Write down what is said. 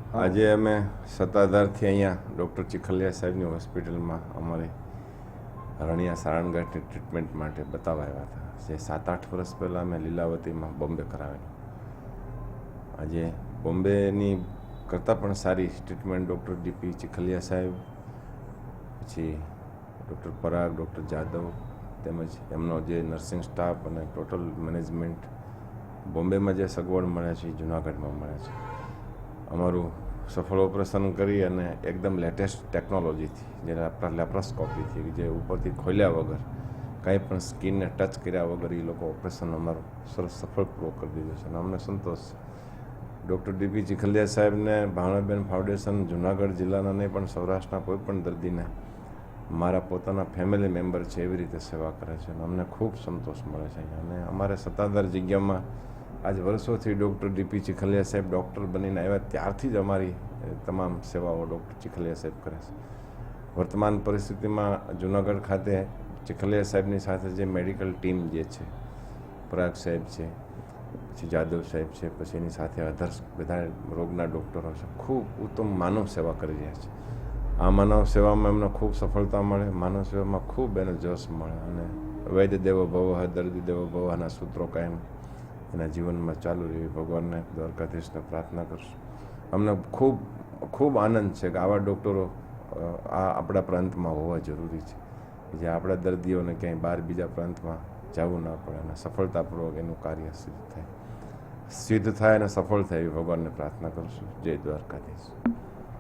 આજે અમે સત્તાધારથી અહીંયા ડૉક્ટર ચીખલિયા સાહેબની હોસ્પિટલમાં અમારી રણિયા સારણગાંઠની ટ્રીટમેન્ટ માટે બતાવવા આવ્યા હતા. જે 7-8 વર્ષ પહેલાં અમે લીલાવતીમાં બોમ્બે કરાવેલું. આજે બોમ્બેની કરતાં પણ સારી ટ્રીટમેન્ટ ડૉક્ટર ડીપી ચીખલિયા સાહેબ, પછી ડૉક્ટર પરાગ, ડૉક્ટર જાદવ તેમજ એમનો જે નર્સિંગ સ્ટાફ અને ટોટલ મેનેજમેન્ટ બોમ્બેમાં જે સગવડ મળે છે એ જૂનાગઢમાં મળે છે. અમારું સફળ ઓપરેશન કરી અને એકદમ લેટેસ્ટ ટેકનોલોજીથી, જે આપણા લેપ્રોસ્કોપીથી, જે ઉપરથી ખોલ્યા વગર કાંઈ પણ સ્કિનને ટચ કર્યા વગર એ લોકો ઓપરેશન અમારું સરસ સફળપૂર્વક કરી દીધું છે અને અમને સંતોષ. ડૉક્ટર ડીપી ચીખલિયા સાહેબને ભાવનાબેન ફાઉન્ડેશન જૂનાગઢ જિલ્લાના નહીં પણ સૌરાષ્ટ્રના કોઈ પણ દર્દીને મારા પોતાના ફેમિલી મેમ્બર છે એવી રીતે સેવા કરે છે અને અમને ખૂબ સંતોષ મળે છે. અને અમારે સત્તાધાર જગ્યામાં આજ વર્ષોથી ડૉક્ટર ડીપી ચીખલિયા સાહેબ ડૉક્ટર બનીને આવ્યા ત્યારથી જ અમારી તમામ સેવાઓ ડૉક્ટર ચીખલિયા સાહેબ કરે છે. વર્તમાન પરિસ્થિતિમાં જૂનાગઢ ખાતે ચીખલિયા સાહેબની સાથે જે મેડિકલ ટીમ જે છે, પરાગ સાહેબ છે, પછી જાદવ સાહેબ છે, પછી એની સાથે અધર્સ બધા રોગના ડૉક્ટરો છે, ખૂબ ઉત્તમ માનવ સેવા કરી રહ્યા છે. આ માનવ સેવામાં એમને ખૂબ સફળતા મળે, માનવ સેવામાં ખૂબ એને જોશ મળે અને વૈદ્ય દેવો ભવ, દર્દી દેવો ભવના સૂત્રો કાયમ એના જીવનમાં ચાલુ રહે. ભગવાનને, દ્વારકાધીશને પ્રાર્થના કરશું. અમને ખૂબ ખૂબ આનંદ છે કે આવા ડૉક્ટરો આપણા પ્રાંતમાં હોવા જરૂરી છે, જે આપણા દર્દીઓને ક્યાંય બહાર બીજા પ્રાંતમાં જવું ના પડે અને સફળતાપૂર્વક એનું કાર્ય સિદ્ધ થાય અને સફળ થાય એવી ભગવાનને પ્રાર્થના કરશું. જય દ્વારકાધીશ.